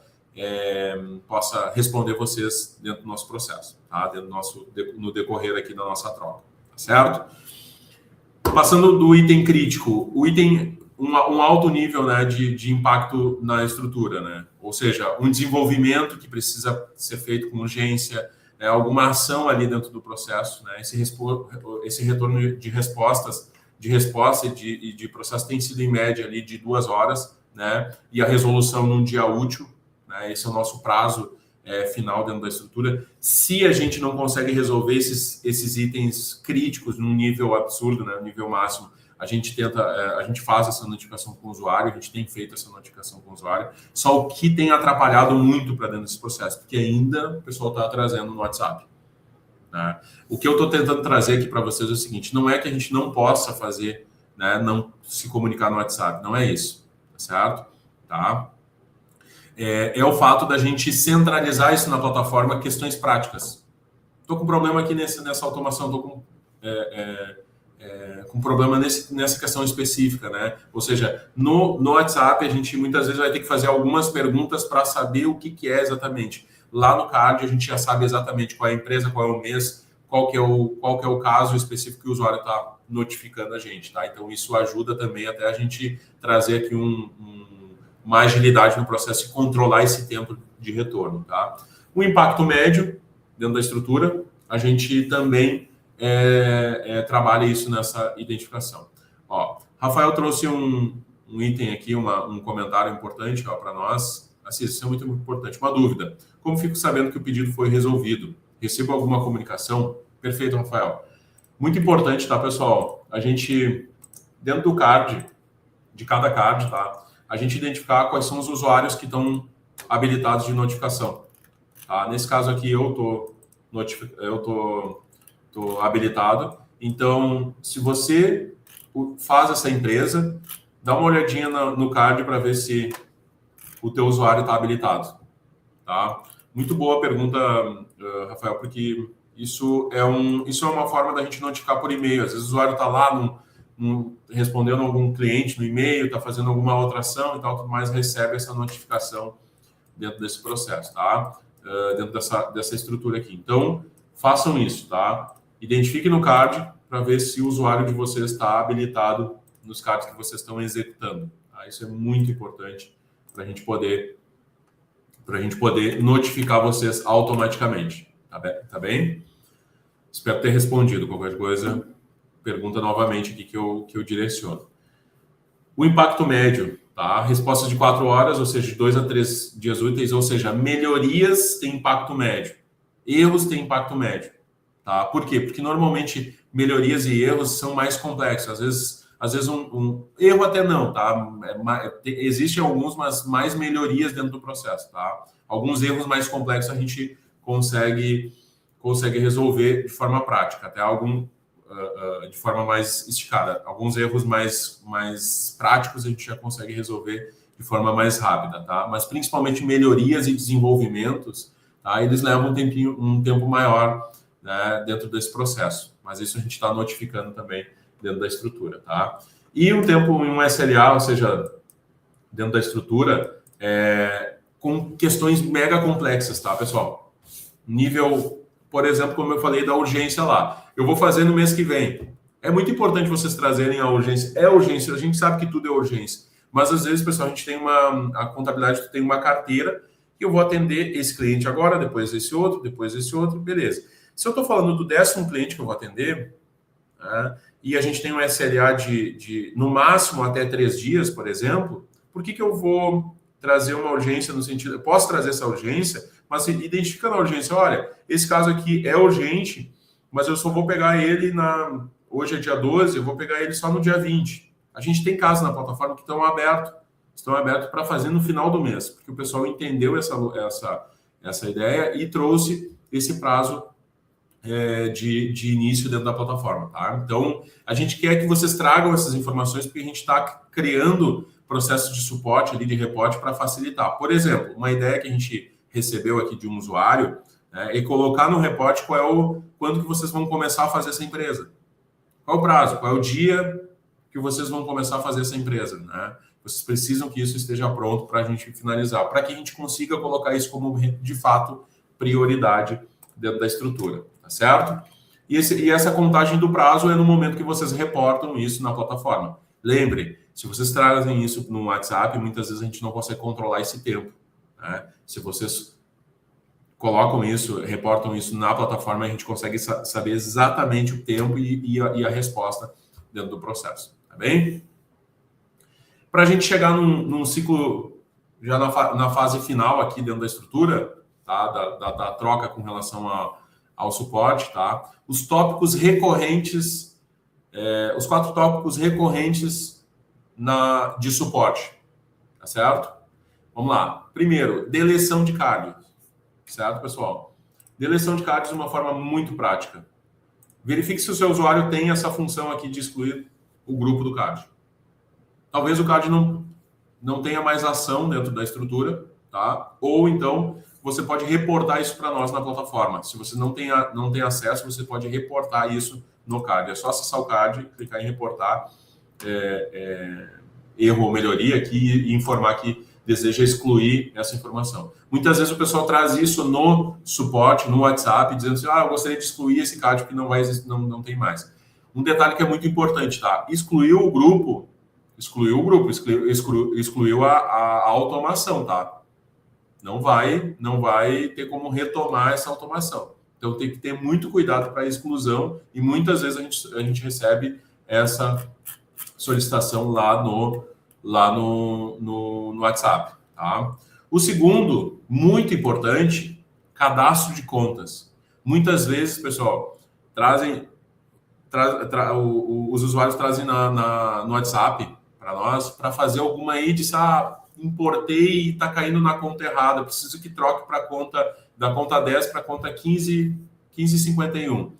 Speaker 1: responder vocês dentro do nosso processo, tá? No decorrer aqui da nossa troca, tá certo? Passando do item crítico, o item... Um alto nível, né, de impacto na estrutura, né? Ou seja, um desenvolvimento que precisa ser feito com urgência, alguma ação ali dentro do processo, né? Esse retorno de resposta e de processo tem sido em média ali de 2 horas, né? E a resolução num dia útil, né? Esse é o nosso prazo final dentro da estrutura. Se a gente não consegue resolver esses itens críticos num nível absurdo, né, no nível máximo, a gente faz essa notificação com o usuário, a gente tem feito essa notificação com o usuário, só o que tem atrapalhado muito para dentro desse processo, porque ainda o pessoal está trazendo no WhatsApp. Né? O que eu estou tentando trazer aqui para vocês é o seguinte, não é que a gente não possa fazer, né, não se comunicar no WhatsApp, não é isso, tá certo? Tá? É o fato da gente centralizar isso na plataforma, questões práticas. Estou com problema aqui nessa automação, estou com... com problema nessa questão específica, né? Ou seja, no WhatsApp a gente muitas vezes vai ter que fazer algumas perguntas para saber o que é exatamente. Lá no card a gente já sabe exatamente qual é a empresa, qual é o mês, qual que é o caso específico que o usuário está notificando a gente, tá? Então isso ajuda também até a gente trazer aqui uma agilidade no processo e controlar esse tempo de retorno, tá? O impacto médio dentro da estrutura, a gente também trabalha isso nessa identificação. Ó, Rafael trouxe um item aqui, um comentário importante para nós. Assim, isso é muito importante. Uma dúvida. Como fico sabendo que o pedido foi resolvido? Recebo alguma comunicação? Perfeito, Rafael. Muito importante, tá, pessoal? A gente, dentro do card, de cada card, tá? A gente identificar quais são os usuários que estão habilitados de notificação. Tá? Nesse caso aqui, eu estou habilitado. Então, se você faz essa empresa, dá uma olhadinha no card para ver se o teu usuário está habilitado. Tá? Muito boa pergunta, Rafael, porque isso é uma forma da gente notificar por e-mail. Às vezes o usuário está lá respondendo a algum cliente no e-mail, está fazendo alguma outra ação e tal, tudo mais, recebe essa notificação dentro desse processo, tá? Dentro dessa estrutura aqui. Então, façam isso, tá? Identifique no card para ver se o usuário de vocês está habilitado nos cards que vocês estão executando. Tá? Isso é muito importante para a gente poder notificar vocês automaticamente. Tá bem? Espero ter respondido. Qualquer coisa, pergunta novamente aqui que eu direciono. O impacto médio, tá? Respostas de 4 horas, ou seja, de 2 a 3 dias úteis, ou seja, melhorias têm impacto médio. Erros têm impacto médio. Tá? Por quê? Porque normalmente melhorias e erros são mais complexos. Às vezes um erro até não, tá? Existem alguns, mas mais melhorias dentro do processo, tá? Alguns erros mais complexos a gente consegue resolver de forma prática, até de forma mais esticada. Alguns erros mais práticos a gente já consegue resolver de forma mais rápida, tá? Mas principalmente melhorias e desenvolvimentos, tá? Eles levam um tempo maior, né, dentro desse processo. Mas isso a gente está notificando também dentro da estrutura, tá? E um tempo em um SLA, ou seja, dentro da estrutura, com questões mega complexas, tá, pessoal? Nível, por exemplo, como eu falei da urgência lá. Eu vou fazer no mês que vem. É muito importante vocês trazerem a urgência. É urgência, a gente sabe que tudo é urgência. Mas às vezes, pessoal, a gente tem a contabilidade tem uma carteira que eu vou atender esse cliente agora, depois esse outro, beleza. Se eu estou falando do 10º cliente que eu vou atender, né, e a gente tem um SLA de no máximo até 3 dias, por exemplo, por que eu vou trazer uma urgência no sentido... Eu posso trazer essa urgência, mas identificando a urgência, olha, esse caso aqui é urgente, mas eu só vou pegar ele hoje é dia 12, eu vou pegar ele só no dia 20. A gente tem casos na plataforma que estão abertos para fazer no final do mês, porque o pessoal entendeu essa ideia e trouxe esse prazo de início dentro da plataforma, tá? Então, a gente quer que vocês tragam essas informações porque a gente está criando processos de suporte ali, de reporte para facilitar. Por exemplo, uma ideia que a gente recebeu aqui de um usuário é colocar no reporte quando que vocês vão começar a fazer essa empresa. Qual é o prazo? Qual é o dia que vocês vão começar a fazer essa empresa, né? Vocês precisam que isso esteja pronto para a gente finalizar, para que a gente consiga colocar isso como, de fato, prioridade dentro da estrutura, tá certo? E essa contagem do prazo é no momento que vocês reportam isso na plataforma. Lembre, se vocês trazem isso no WhatsApp, muitas vezes a gente não consegue controlar esse tempo, né? Se vocês colocam isso, reportam isso na plataforma, a gente consegue saber exatamente o tempo e a resposta dentro do processo, tá bem? Para a gente chegar num ciclo, já na fase final aqui dentro da estrutura, tá? da troca com relação ao suporte, tá? Os tópicos recorrentes, os 4 tópicos recorrentes de suporte, tá certo? Vamos lá. Primeiro, deleção de card, certo, pessoal? Deleção de cards de uma forma muito prática. Verifique se o seu usuário tem essa função aqui de excluir o grupo do card. Talvez o card não tenha mais ação dentro da estrutura, tá? Ou então você pode reportar isso para nós na plataforma. Se você não tem acesso, você pode reportar isso no card. É só acessar o card, clicar em reportar erro ou melhoria aqui e informar que deseja excluir essa informação. Muitas vezes o pessoal traz isso no suporte, no WhatsApp, dizendo assim, eu gostaria de excluir esse card porque não tem mais. Um detalhe que é muito importante, tá? Excluiu o grupo, excluiu a automação, tá? Não vai ter como retomar essa automação. Então tem que ter muito cuidado para a exclusão e muitas vezes a gente recebe essa solicitação lá no WhatsApp, tá? O segundo, muito importante, cadastro de contas. Muitas vezes, pessoal, os usuários trazem no WhatsApp para nós para fazer alguma edição. Importei e está caindo na conta errada, preciso que troque para da conta 10 para a conta 1551.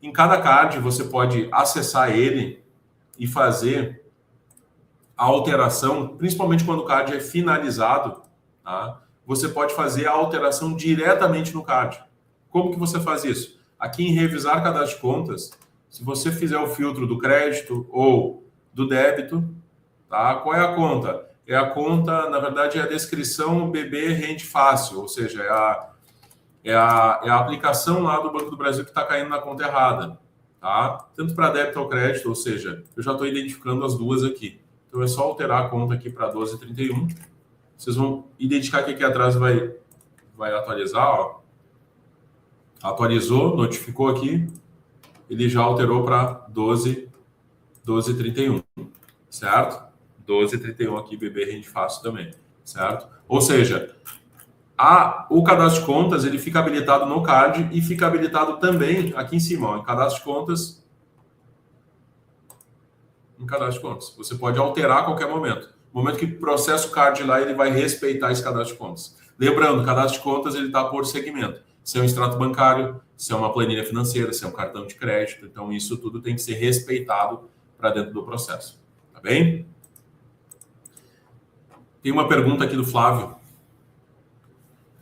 Speaker 1: Em cada card, você pode acessar ele e fazer a alteração, principalmente quando o card é finalizado, tá? Você pode fazer a alteração diretamente no card. Como que você faz isso? Aqui em revisar cadastro de contas, se você fizer o filtro do crédito ou do débito, tá? Qual é a conta? É a conta, na verdade, é a descrição BB Rende Fácil, ou seja, é a aplicação lá do Banco do Brasil que está caindo na conta errada, tá? Tanto para débito ou crédito, ou seja, eu já estou identificando as duas aqui. Então é só alterar a conta aqui para 12,31. Vocês vão identificar que aqui atrás vai atualizar, ó. Atualizou, notificou aqui, ele já alterou para 12,31, certo? 12,31 aqui, BB Rende Fácil também, certo? Ou seja, O cadastro de contas, ele fica habilitado no card e fica habilitado também aqui em cima, ó, em cadastro de contas. Em cadastro de contas. Você pode alterar a qualquer momento. No momento que processa o card lá, ele vai respeitar esse cadastro de contas. Lembrando, o cadastro de contas ele está por segmento. Se é um extrato bancário, se é uma planilha financeira, se é um cartão de crédito. Então, isso tudo tem que ser respeitado para dentro do processo. Tá bem? Tem uma pergunta aqui do Flávio.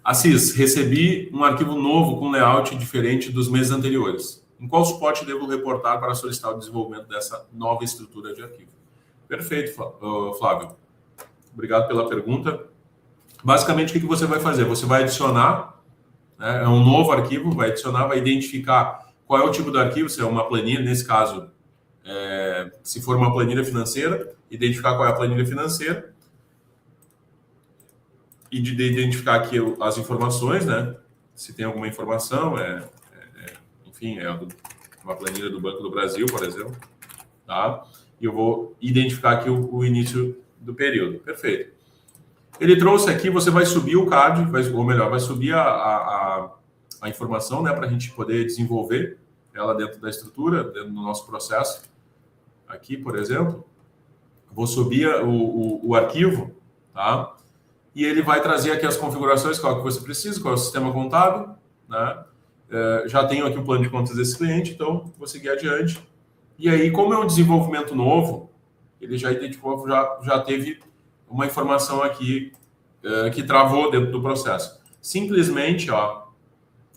Speaker 1: Assis, recebi um arquivo novo com layout diferente dos meses anteriores. Em qual suporte devo reportar para solicitar o desenvolvimento dessa nova estrutura de arquivo? Perfeito, Flávio. Obrigado pela pergunta. Basicamente, o que você vai fazer? Você vai adicionar, né, um novo arquivo, vai adicionar, vai identificar qual é o tipo do arquivo, se é uma planilha, nesse caso, se for uma planilha financeira, identificar qual é a planilha financeira, e de identificar aqui as informações, né? Se tem alguma informação, enfim, uma planilha do Banco do Brasil, por exemplo, tá? E eu vou identificar aqui o início do período. Perfeito. Ele trouxe aqui, você vai subir o card, ou melhor, vai subir a informação, né? Para a gente poder desenvolver ela dentro da estrutura, dentro do nosso processo. Aqui, por exemplo, vou subir o arquivo, tá? E ele vai trazer aqui as configurações, qual que você precisa, qual é o sistema contábil, né? Já tenho aqui o plano de contas desse cliente, então vou seguir adiante. E aí, como é um desenvolvimento novo, ele já identificou, já teve uma informação aqui que travou dentro do processo. Simplesmente, ó,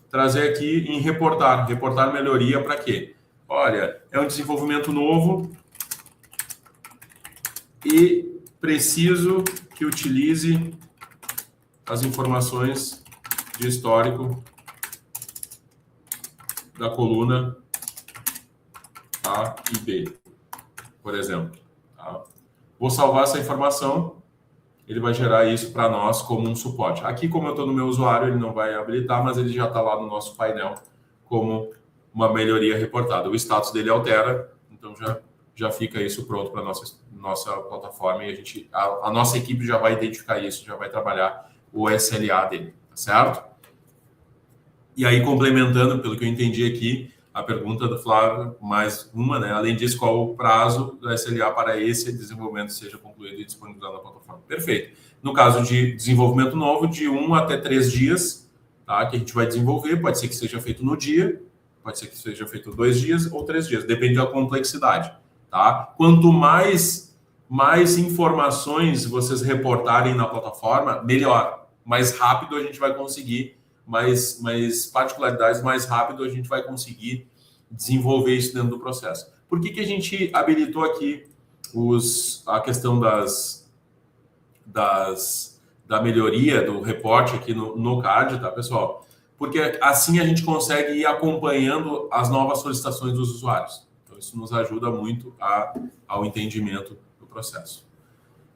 Speaker 1: trazer aqui em reportar melhoria para quê? Olha, é um desenvolvimento novo e preciso que utilize as informações de histórico da coluna A e B, por exemplo. Tá? Vou salvar essa informação, ele vai gerar isso para nós como um suporte. Aqui, como eu estou no meu usuário, ele não vai habilitar, mas ele já está lá no nosso painel como uma melhoria reportada. O status dele altera, então já fica isso pronto para a nossa plataforma e a nossa equipe já vai identificar isso, já vai trabalhar o SLA dele, tá certo? E aí, complementando, pelo que eu entendi aqui, a pergunta do Flávio, mais uma, né? Além disso, qual o prazo do SLA para esse desenvolvimento seja concluído e disponibilizado na plataforma? Perfeito. No caso de desenvolvimento novo, de 1 até 3 dias, tá? Que a gente vai desenvolver, pode ser que seja feito no dia, pode ser que seja feito 2 dias ou 3 dias, depende da complexidade, tá? Quanto mais informações vocês reportarem na plataforma, melhor. Mais rápido a gente vai conseguir, mais particularidades, mais rápido a gente vai conseguir desenvolver isso dentro do processo. Por que a gente habilitou aqui a questão da melhoria, do reporte aqui no CAD, tá, pessoal? Porque assim a gente consegue ir acompanhando as novas solicitações dos usuários. Então, isso nos ajuda muito ao entendimento do processo.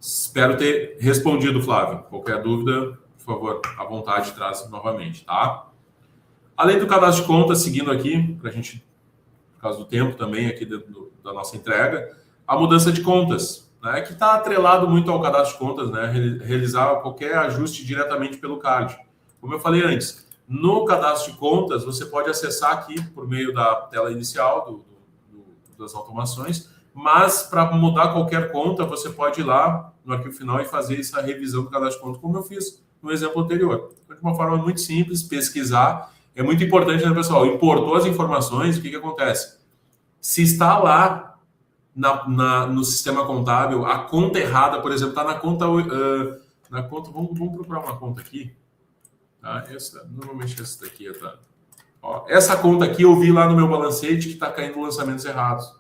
Speaker 1: Espero ter respondido, Flávio. Qualquer dúvida, por favor, à vontade, traz novamente, tá? Além do cadastro de contas, seguindo aqui, para a gente, por causa do tempo também aqui da nossa entrega, a mudança de contas, né, que está atrelado muito ao cadastro de contas, né, realizar qualquer ajuste diretamente pelo card. Como eu falei antes, no cadastro de contas, você pode acessar aqui por meio da tela inicial das automações, mas para mudar qualquer conta, você pode ir lá no arquivo final e fazer essa revisão do cadastro de conta, como eu fiz no exemplo anterior. Então, de uma forma muito simples, pesquisar. É muito importante, né, pessoal? Importou as informações, o que acontece? Se está lá no sistema contábil, a conta errada, por exemplo, está na conta... vamos procurar uma conta aqui. Tá? Normalmente essa daqui tá. Ó, essa conta aqui eu vi lá no meu balancete que está caindo lançamentos errados.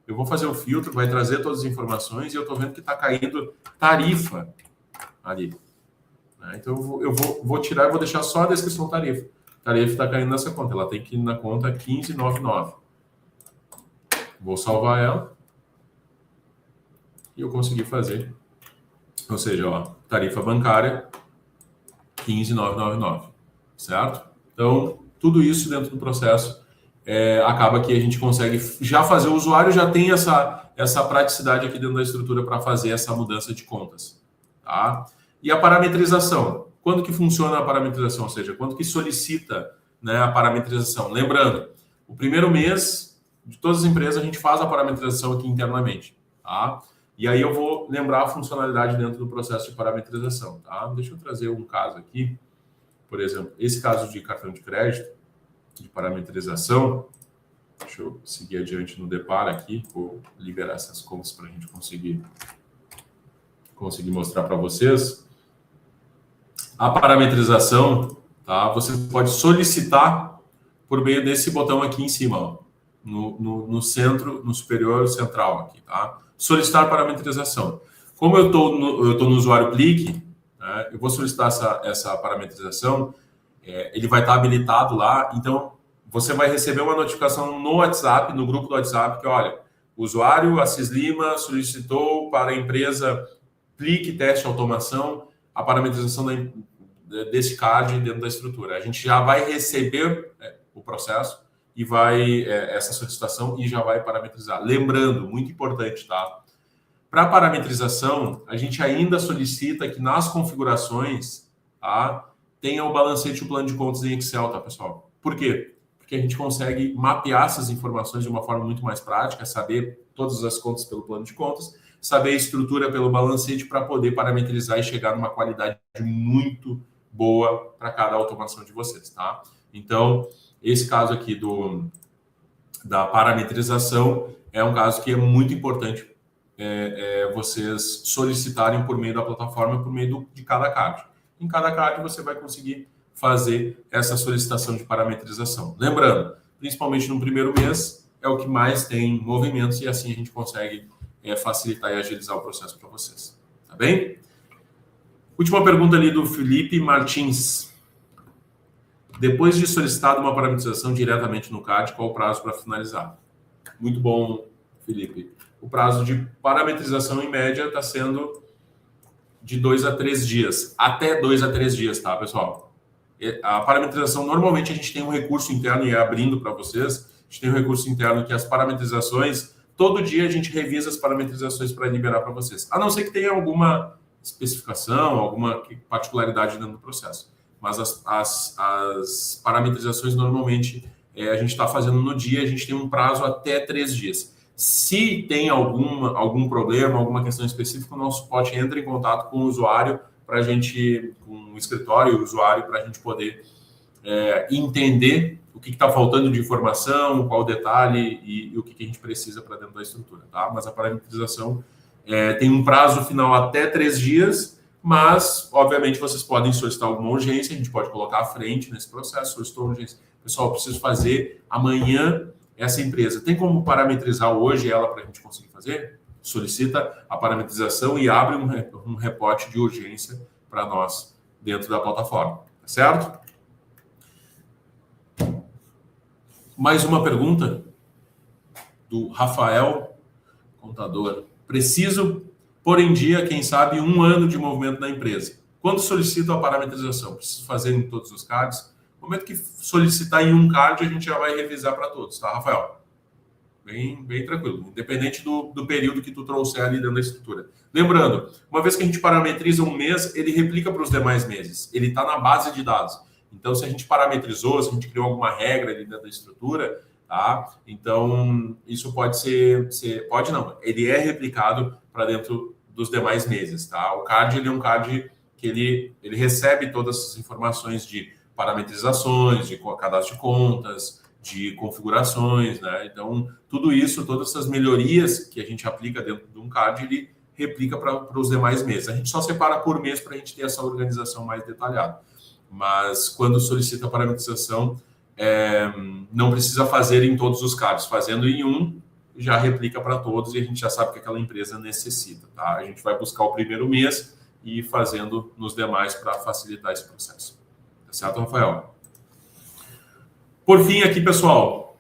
Speaker 1: Eu vou fazer o filtro, vai trazer todas as informações e eu estou vendo que está caindo tarifa ali. Então eu vou tirar e vou deixar só a descrição tarifa. A tarifa está caindo nessa conta, ela tem que ir na conta 1599. Vou salvar ela e eu consegui fazer. Ou seja, ó, tarifa bancária 15.999, certo? Então, tudo isso dentro do processo acaba que a gente consegue já fazer, o usuário já tem essa praticidade aqui dentro da estrutura para fazer essa mudança de contas, tá? E a parametrização. quando que funciona a parametrização, ou seja, quando que solicita, né, a parametrização. Lembrando, o primeiro mês de todas as empresas a gente faz a parametrização aqui internamente, tá? E aí eu vou lembrar a funcionalidade dentro do processo de parametrização, tá? Deixa eu trazer um caso aqui, por exemplo, esse caso de cartão de crédito, de parametrização. Deixa eu seguir adiante no deparo aqui, vou liberar essas contas para a gente conseguir mostrar para vocês. A parametrização, tá? Você pode solicitar por meio desse botão aqui em cima, ó, no centro, no superior central aqui, tá? Solicitar parametrização. Como eu tô no usuário Plique, né, eu vou solicitar essa parametrização, ele vai estar habilitado lá, então você vai receber uma notificação no WhatsApp, no grupo do WhatsApp, que olha, o usuário Assis Lima solicitou para a empresa Plique Teste Automação a parametrização desse card dentro da estrutura. A gente já vai receber o processo e vai essa solicitação e já vai parametrizar. Lembrando, muito importante, tá? Para parametrização, a gente ainda solicita que nas configurações, tá, tenha o balancete e o plano de contas em Excel, tá, pessoal? Por quê? Porque a gente consegue mapear essas informações de uma forma muito mais prática, saber todas as contas pelo plano de contas, saber a estrutura pelo balancete para poder parametrizar e chegar numa qualidade muito boa para cada automação de vocês, tá? Então, esse caso aqui da parametrização é um caso que é muito importante vocês solicitarem por meio da plataforma, por meio de cada card. Em cada card você vai conseguir fazer essa solicitação de parametrização. Lembrando, principalmente no primeiro mês, é o que mais tem movimentos e assim a gente consegue facilitar e agilizar o processo para vocês. Tá bem? Última pergunta ali do Felipe Martins. Depois de solicitado uma parametrização diretamente no CAD, qual o prazo para finalizar? Muito bom, Felipe. O prazo de parametrização, em média, está sendo de 2 a 3 dias. Até 2 a 3 dias, tá, pessoal? A parametrização, normalmente, a gente tem um recurso interno, e abrindo para vocês, a gente tem um recurso interno que as parametrizações, todo dia a gente revisa as parametrizações para liberar para vocês. A não ser que tenha alguma especificação, alguma particularidade dentro do processo. Mas as parametrizações, normalmente, a gente está fazendo no dia, a gente tem um prazo até 3 dias. Se tem algum problema, alguma questão específica, o nosso suporte entra em contato com o usuário, para a gente, com o escritório e o usuário, para a gente poder entender o que está faltando de informação, qual o detalhe e o que a gente precisa para dentro da estrutura, tá? Mas a parametrização tem um prazo final até 3 dias, mas, obviamente, vocês podem solicitar alguma urgência, a gente pode colocar à frente nesse processo, solicitou urgência. Pessoal, eu preciso fazer amanhã essa empresa. Tem como parametrizar hoje ela para a gente conseguir fazer? Solicita a parametrização e abre um reporte de urgência para nós dentro da plataforma, tá certo? Mais uma pergunta do Rafael, contador. Preciso pôr em dia, quem sabe, 1 ano de movimento da empresa. Quando solicito a parametrização? Preciso fazer em todos os cards? No momento que solicitar em um card, a gente já vai revisar para todos, tá, Rafael? Bem tranquilo, independente do período que tu trouxer ali dentro da estrutura. Lembrando, uma vez que a gente parametriza um mês, ele replica para os demais meses. Ele está na base de dados. Então, se a gente parametrizou, se a gente criou alguma regra ali dentro da estrutura, tá? Então, isso pode pode não, ele é replicado para dentro dos demais meses, tá? O card, ele é um card que ele recebe todas as informações de parametrizações, de cadastro de contas, de configurações, né? Então, tudo isso, todas essas melhorias que a gente aplica dentro de um card, ele replica para os demais meses. A gente só separa por mês para a gente ter essa organização mais detalhada. Mas, quando solicita a parametrização, não precisa fazer em todos os cards. Fazendo em um, já replica para todos e a gente já sabe que aquela empresa necessita, tá? A gente vai buscar o primeiro mês e ir fazendo nos demais para facilitar esse processo. Tá certo, Rafael? Por fim, aqui, pessoal,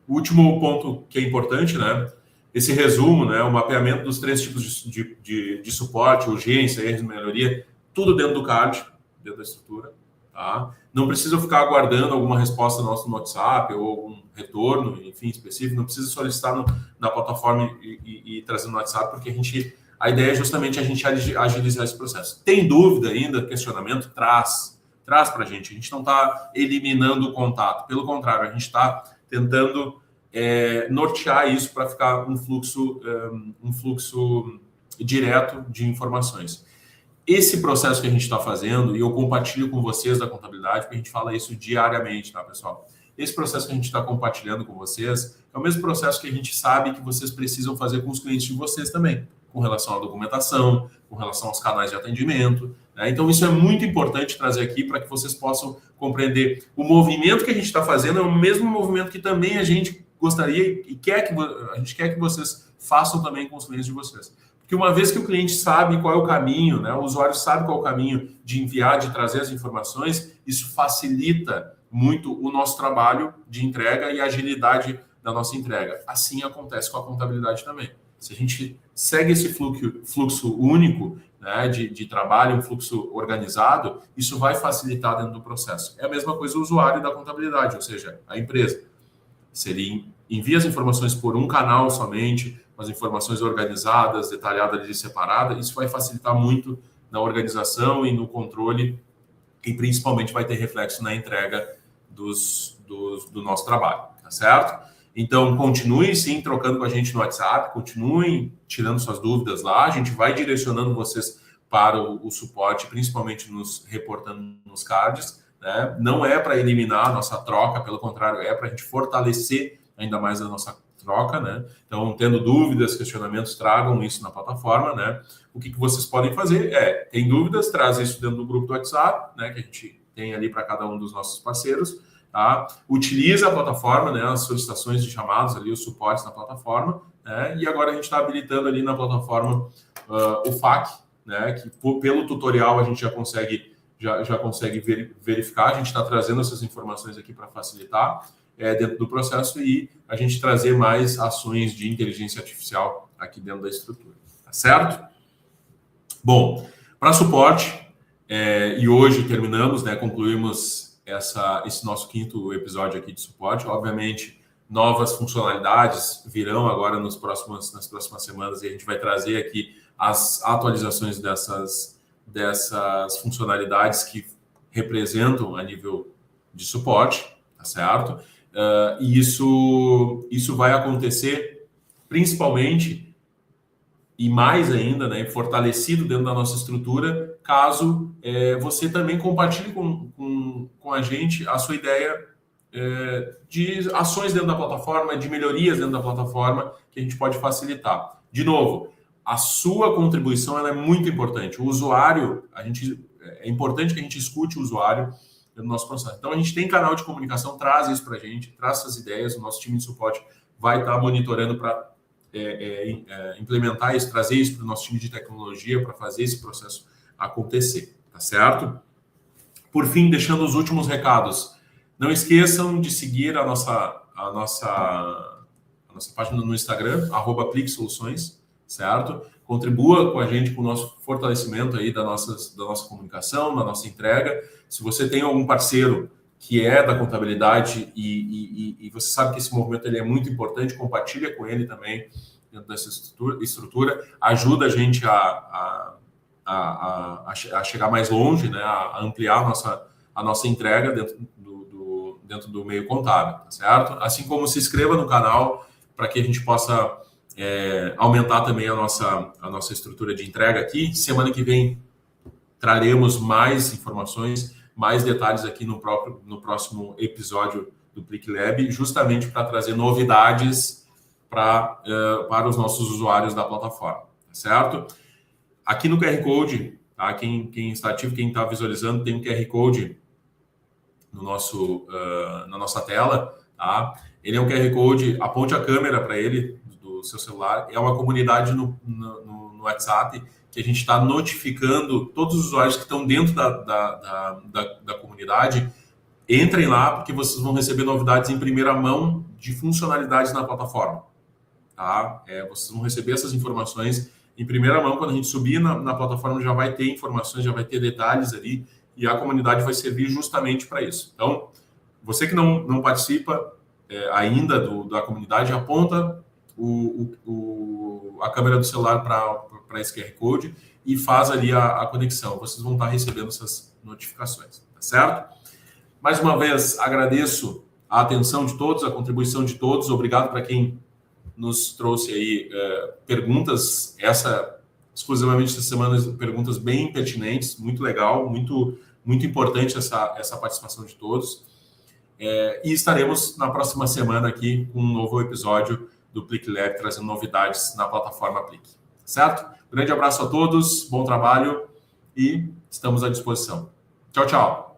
Speaker 1: o último ponto que é importante, né? Esse resumo, né? O mapeamento dos 3 tipos de suporte, urgência, erros, melhoria, tudo dentro do card, dentro da estrutura, tá? Não precisa ficar aguardando alguma resposta nossa no WhatsApp ou algum retorno, enfim, específico. Não precisa solicitar na plataforma e trazer no WhatsApp, porque a gente A ideia é justamente a gente agilizar esse processo. Tem dúvida ainda, questionamento? Traz para a gente. A gente não está eliminando o contato. Pelo contrário, a gente está tentando nortear isso para ficar um fluxo direto de informações. Esse processo que a gente está fazendo, e eu compartilho com vocês da contabilidade, porque a gente fala isso diariamente, tá, pessoal? Esse processo que a gente está compartilhando com vocês é o mesmo processo que a gente sabe que vocês precisam fazer com os clientes de vocês também, com relação à documentação, com relação aos canais de atendimento, né? Então, isso é muito importante trazer aqui para que vocês possam compreender. O movimento que a gente está fazendo é o mesmo movimento que também a gente gostaria e a gente quer que vocês façam também com os clientes de vocês. Porque uma vez que o cliente sabe qual é o caminho, né, o usuário sabe qual é o caminho de enviar, de trazer as informações, isso facilita muito o nosso trabalho de entrega e a agilidade da nossa entrega. Assim acontece com a contabilidade também. Se a gente segue esse fluxo único, né, de trabalho, um fluxo organizado, isso vai facilitar dentro do processo. É a mesma coisa o usuário da contabilidade, ou seja, a empresa. Se ele envia as informações por um canal somente, as informações organizadas, detalhadas e separadas, isso vai facilitar muito na organização e no controle e principalmente vai ter reflexo na entrega do nosso trabalho, tá certo? Então, continuem sim trocando com a gente no WhatsApp, continuem tirando suas dúvidas lá, a gente vai direcionando vocês para o suporte, principalmente nos reportando nos cards, né? Não é para eliminar a nossa troca, pelo contrário, é para a gente fortalecer ainda mais a nossa troca, né? Então, tendo dúvidas, questionamentos, tragam isso na plataforma, né? O que vocês podem fazer tem dúvidas, traz isso dentro do grupo do WhatsApp, né? Que a gente tem ali para cada um dos nossos parceiros, tá? Utiliza a plataforma, né? As solicitações de chamados ali, os suportes na plataforma, né? E agora a gente está habilitando ali na plataforma o FAQ, né? Que pelo tutorial a gente já consegue verificar, a gente está trazendo essas informações aqui para facilitar dentro do processo e a gente trazer mais ações de inteligência artificial aqui dentro da estrutura, tá certo? Bom, para suporte, e hoje terminamos, né, concluímos esse nosso 5º episódio aqui de suporte. Obviamente, novas funcionalidades virão agora nas próximas semanas e a gente vai trazer aqui as atualizações dessas funcionalidades que representam a nível de suporte, tá certo? E isso vai acontecer principalmente e mais ainda, né, fortalecido dentro da nossa estrutura, caso você também compartilhe com a gente a sua ideia de ações dentro da plataforma, de melhorias dentro da plataforma que a gente pode facilitar. De novo, a sua contribuição ela é muito importante. O usuário, é importante que a gente escute o usuário no nosso processo. Então, a gente tem canal de comunicação, traz isso para a gente, traz essas ideias, o nosso time de suporte vai estar monitorando para implementar isso, trazer isso para o nosso time de tecnologia para fazer esse processo acontecer, tá certo? Por fim, deixando os últimos recados. Não esqueçam de seguir a nossa página no Instagram, @PliqueSoluções, certo? Contribua com a gente com o nosso fortalecimento aí da nossa comunicação, da nossa entrega. Se você tem algum parceiro que é da contabilidade e você sabe que esse movimento ele é muito importante, compartilha com ele também dentro dessa estrutura, ajuda a gente a chegar mais longe, né? A ampliar a nossa entrega dentro do meio contábil, tá certo? Assim como se inscreva no canal para que a gente possa aumentar também a nossa estrutura de entrega aqui. Semana que vem traremos mais informações, mais detalhes aqui no próximo episódio do Plique Lab, justamente para trazer novidades para os nossos usuários da plataforma, tá certo? Aqui no QR Code, tá? Quem está ativo, quem está visualizando, tem um QR Code na nossa tela, tá? Ele é um QR Code, aponte a câmera para ele do seu celular, é uma comunidade no WhatsApp que a gente está notificando todos os usuários que estão dentro da comunidade. Entrem lá, porque vocês vão receber novidades em primeira mão de funcionalidades na plataforma. Tá? Vocês vão receber essas informações em primeira mão. Quando a gente subir na plataforma, já vai ter informações, já vai ter detalhes ali, e a comunidade vai servir justamente para isso. Então, você que não participa ainda da comunidade, aponta a câmera do celular para esse QR Code e faz ali a conexão. Vocês vão estar recebendo essas notificações, tá certo? Mais uma vez, agradeço a atenção de todos, a contribuição de todos. Obrigado para quem nos trouxe aí perguntas, exclusivamente essa semana, perguntas bem pertinentes, muito legal, muito importante essa participação de todos. E estaremos na próxima semana aqui com um novo episódio do Plic Lab, trazendo novidades na plataforma Plic. Certo? Grande abraço a todos, bom trabalho e estamos à disposição. Tchau, tchau.